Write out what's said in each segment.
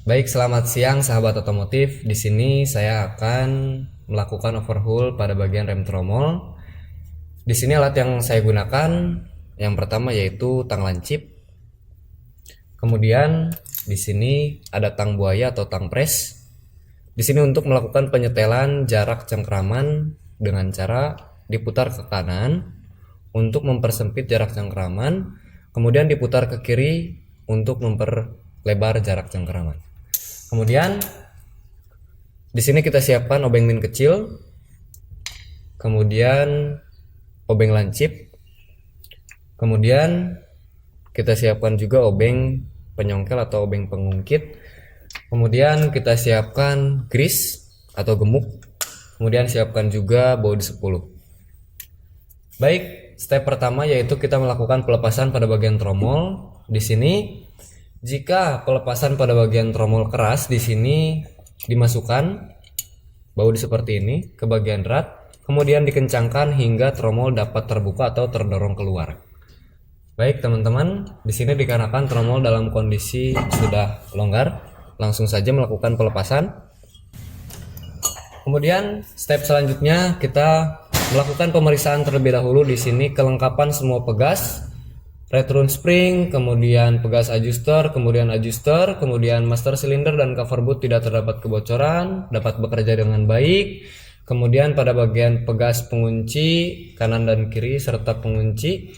Baik, selamat siang sahabat otomotif. Di sini saya akan melakukan overhaul pada bagian rem tromol. Di sini alat yang saya gunakan yang pertama yaitu tang lancip. Kemudian di sini ada tang buaya atau tang pres. Di sini untuk melakukan penyetelan jarak cengkraman dengan cara diputar ke kanan untuk mempersempit jarak cengkraman, kemudian diputar ke kiri untuk memperlebar jarak cengkraman. Kemudian di sini kita siapkan obeng min kecil, kemudian obeng lancip, kemudian kita siapkan juga obeng penyongkel atau obeng pengungkit, kemudian kita siapkan grease atau gemuk, kemudian siapkan juga baut 10. Baik, step pertama yaitu kita melakukan pelepasan pada bagian tromol. Di sini jika pelepasan pada bagian tromol keras, di sini dimasukkan baut seperti ini ke bagian rat, kemudian dikencangkan hingga tromol dapat terbuka atau terdorong keluar. Baik teman-teman, di sini dikarenakan tromol dalam kondisi sudah longgar, langsung saja melakukan pelepasan. Kemudian step selanjutnya kita melakukan pemeriksaan terlebih dahulu. Di sini kelengkapan semua pegas, return spring, kemudian pegas adjuster, kemudian master cylinder dan cover boot tidak terdapat kebocoran, dapat bekerja dengan baik. Kemudian pada bagian pegas pengunci kanan dan kiri serta pengunci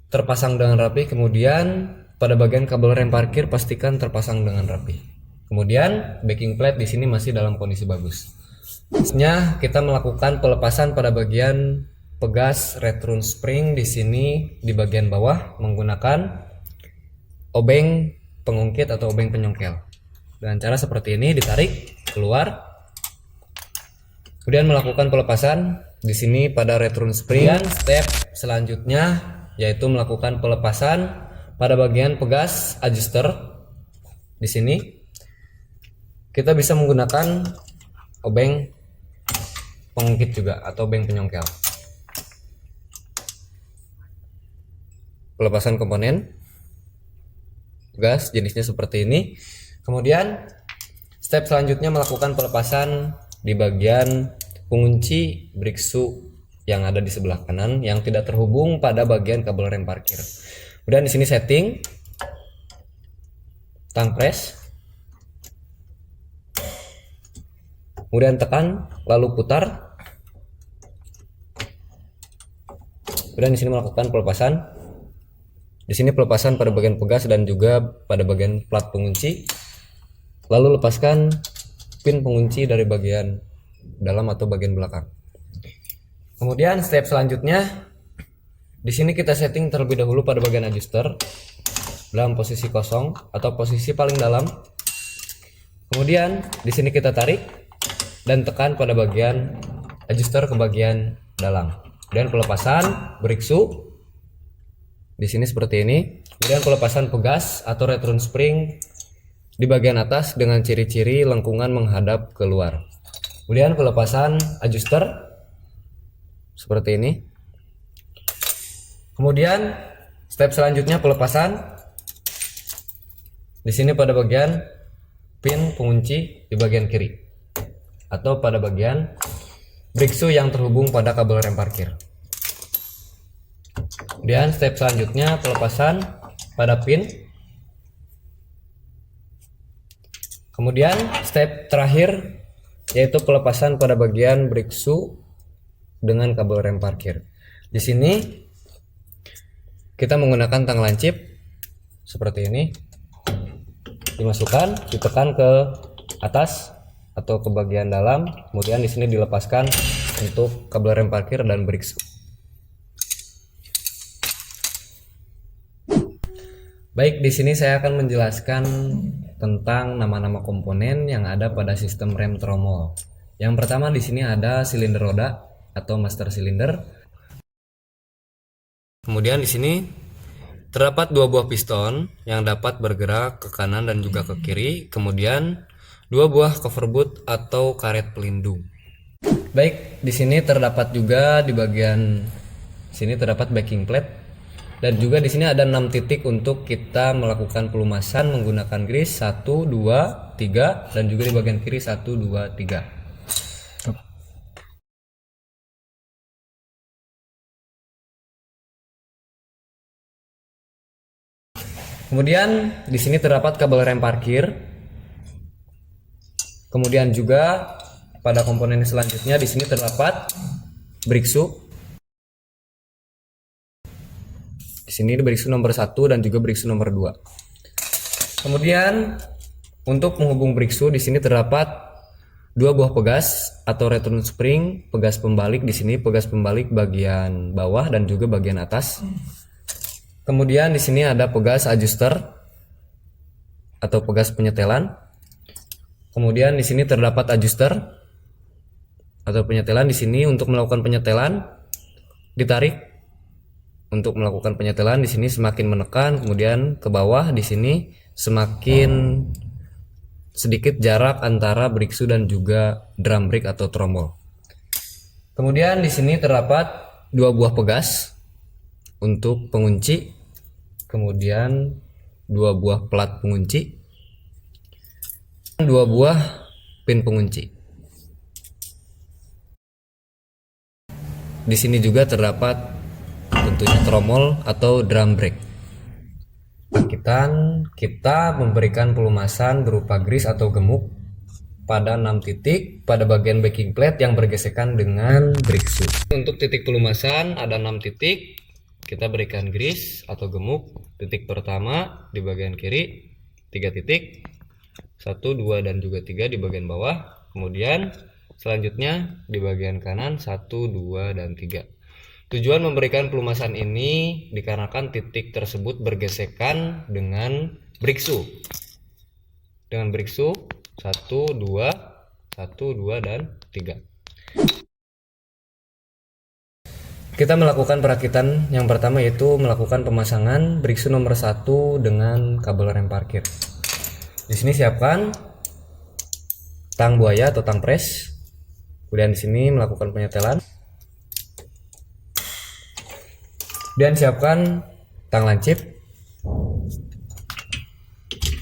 terpasang dengan rapi. Kemudian pada bagian kabel rem parkir pastikan terpasang dengan rapi. Kemudian backing plate di sini masih dalam kondisi bagus. Selanjutnya kita melakukan pelepasan pada bagian pegas return spring di sini di bagian bawah menggunakan obeng pengungkit atau obeng penyongkel. Dengan cara seperti ini ditarik keluar. Kemudian melakukan pelepasan di sini pada return spring. Dan step selanjutnya yaitu melakukan pelepasan pada bagian pegas adjuster. Di sini kita bisa menggunakan obeng pengungkit juga atau obeng penyongkel. Pelepasan komponen gas jenisnya seperti ini. Kemudian step selanjutnya melakukan pelepasan di bagian pengunci brake shoe yang ada di sebelah kanan yang tidak terhubung pada bagian kabel rem parkir. Kemudian di sini setting tang press, kemudian tekan lalu putar. Kemudian di sini melakukan pelepasan. Di sini pelepasan pada bagian pegas dan juga pada bagian plat pengunci. Lalu lepaskan pin pengunci dari bagian dalam atau bagian belakang. Kemudian step selanjutnya di sini kita setting terlebih dahulu pada bagian adjuster dalam posisi kosong atau posisi paling dalam. Kemudian di sini kita tarik dan tekan pada bagian adjuster ke bagian dalam. Kemudian pelepasan brake shoe di sini seperti ini. Kemudian pelepasan pegas atau return spring di bagian atas dengan ciri-ciri lengkungan menghadap keluar. Kemudian pelepasan adjuster seperti ini. Kemudian step selanjutnya pelepasan di sini pada bagian pin pengunci di bagian kiri atau pada bagian brake shoe yang terhubung pada kabel rem parkir. Kemudian step selanjutnya pelepasan pada pin. Kemudian step terakhir yaitu pelepasan pada bagian brake shoe dengan kabel rem parkir. Di sini kita menggunakan tang lancip seperti ini. Dimasukkan, ditekan ke atas atau ke bagian dalam, kemudian di sini dilepaskan untuk kabel rem parkir dan brake shoe. Baik, di sini saya akan menjelaskan tentang nama-nama komponen yang ada pada sistem rem tromol. Yang pertama di sini ada silinder roda atau master cylinder. Kemudian di sini terdapat dua buah piston yang dapat bergerak ke kanan dan juga ke kiri. Kemudian dua buah cover boot atau karet pelindung. Baik, di sini terdapat juga di bagian sini terdapat backing plate Dan juga di sini ada 6 titik untuk kita melakukan pelumasan menggunakan grease 1, 2, 3 dan juga di bagian kiri 1, 2, 3. Kemudian di sini terdapat kabel rem parkir. Kemudian juga pada komponen selanjutnya di sini terdapat brake shoe. Di sini brake shoe nomor 1 dan juga brake shoe nomor 2. Kemudian untuk menghubung brake shoe di sini terdapat 2 buah pegas atau return spring, pegas pembalik di sini, pegas pembalik bagian bawah dan juga bagian atas. Kemudian di sini ada pegas adjuster atau pegas penyetelan. Kemudian di sini terdapat adjuster atau penyetelan. Di sini untuk melakukan penyetelan ditarik. Untuk melakukan penyetelan di sini semakin menekan, kemudian ke bawah di sini semakin sedikit jarak antara brake shoe dan juga drum brake atau tromol. Kemudian di sini terdapat 2 buah pegas untuk pengunci, kemudian 2 buah plat pengunci, 2 buah pin pengunci. Di sini juga terdapat tentunya tromol atau drum brake. Kita memberikan pelumasan berupa grease atau gemuk pada 6 titik pada bagian backing plate yang bergesekan dengan brake shoe. Untuk titik pelumasan ada 6 titik. Kita berikan grease atau gemuk. Titik pertama di bagian kiri 3 titik, 1, 2 dan juga 3 di bagian bawah. Kemudian selanjutnya di bagian kanan 1, 2 dan 3. Tujuan memberikan pelumasan ini dikarenakan titik tersebut bergesekan dengan brake shoe. Dengan brake shoe 1, 2, 1, 2 dan 3. Kita melakukan perakitan yang pertama yaitu melakukan pemasangan brake shoe nomor 1 dengan kabel rem parkir. Di sini siapkan tang buaya atau tang press. Kemudian di sini melakukan penyetelan. Dan siapkan tang lancip.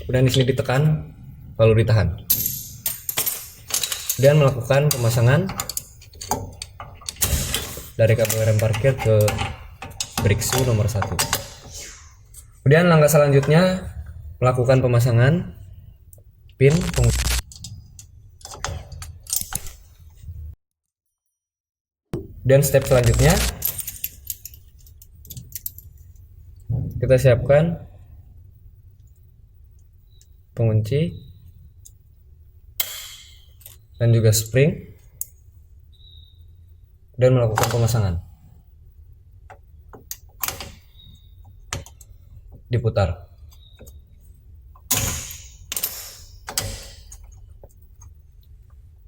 Kemudian di sini ditekan lalu ditahan. Dan melakukan pemasangan dari kabel rem parkir ke brake shoe nomor 1. Kemudian langkah selanjutnya melakukan pemasangan pin pengunci. Dan step selanjutnya kita siapkan pengunci dan juga spring dan melakukan pemasangan. Diputar.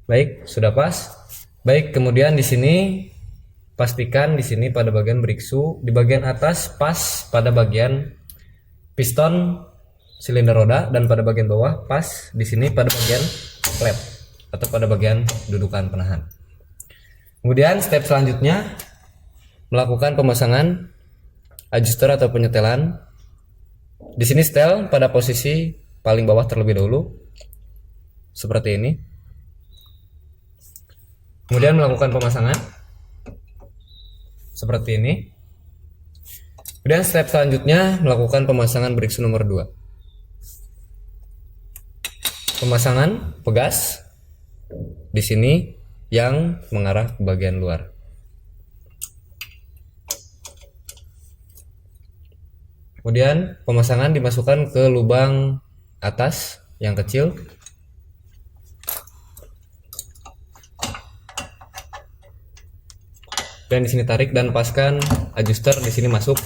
Baik, sudah pas. Baik, kemudian di sini pastikan di sini pada bagian brake shoe di bagian atas pas pada bagian piston silinder roda dan pada bagian bawah pas di sini pada bagian flap atau pada bagian dudukan penahan. Kemudian step selanjutnya melakukan pemasangan adjuster atau penyetelan. Di sini setel pada posisi paling bawah terlebih dahulu seperti ini. Kemudian melakukan pemasangan seperti ini. Kemudian step selanjutnya melakukan pemasangan brake shoe nomor 2. Pemasangan pegas di sini yang mengarah ke bagian luar. Kemudian pemasangan dimasukkan ke lubang atas yang kecil. Dan di sini tarik dan lepaskan adjuster di sini masuk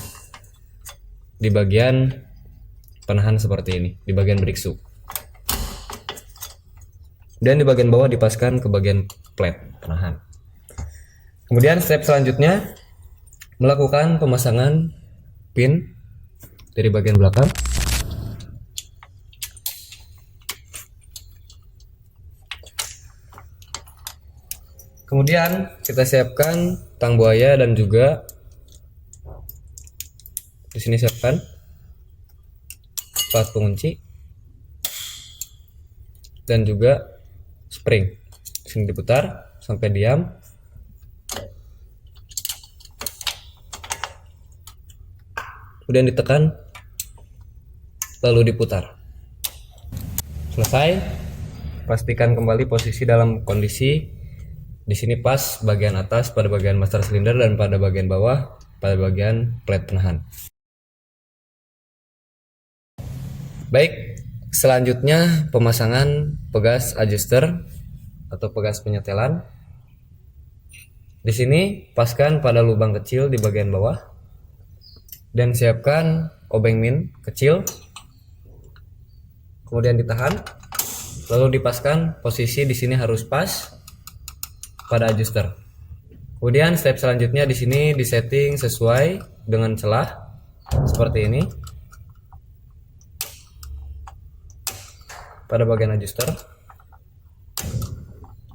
di bagian penahan seperti ini, di bagian brake shoe. Dan di bagian bawah dipaskan ke bagian plate penahan. Kemudian step selanjutnya melakukan pemasangan pin dari bagian belakang. Kemudian kita siapkan tang buaya dan juga Di sini siapkan pas pengunci dan juga spring. Di sini diputar sampai diam. Kemudian ditekan lalu diputar. Selesai. Pastikan kembali posisi dalam kondisi di sini pas bagian atas pada bagian master silinder dan pada bagian bawah pada bagian plate penahan. Baik, selanjutnya pemasangan pegas adjuster atau pegas penyetelan. Di sini paskan pada lubang kecil di bagian bawah dan siapkan obeng min kecil. Kemudian ditahan, lalu dipaskan. Posisi di sini harus pas pada adjuster. Kemudian step selanjutnya di sini disetting sesuai dengan celah seperti ini pada bagian adjuster.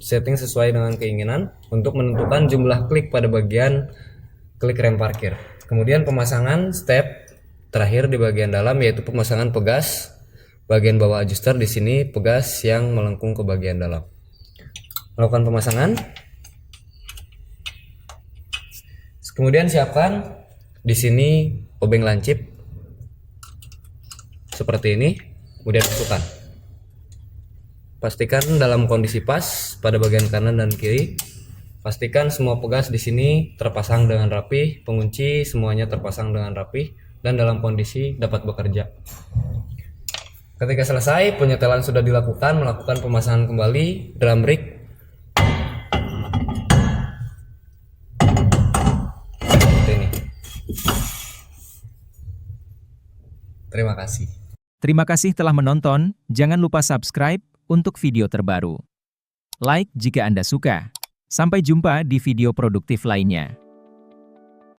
Setting sesuai dengan keinginan untuk menentukan jumlah klik pada bagian klik rem parkir. Kemudian pemasangan step terakhir di bagian dalam yaitu pemasangan pegas bagian bawah adjuster. Di sini pegas yang melengkung ke bagian dalam. Melakukan pemasangan. Kemudian siapkan di sini obeng lancip seperti ini. Kemudian masukkan. Pastikan dalam kondisi pas pada bagian kanan dan kiri. Pastikan semua pegas di sini terpasang dengan rapi, pengunci semuanya terpasang dengan rapi dan dalam kondisi dapat bekerja. Ketika selesai penyetelan sudah dilakukan, melakukan pemasangan kembali drum brake seperti ini. Terima kasih. Terima kasih telah menonton. Jangan lupa subscribe untuk video terbaru. Like jika Anda suka. Sampai jumpa di video produktif lainnya.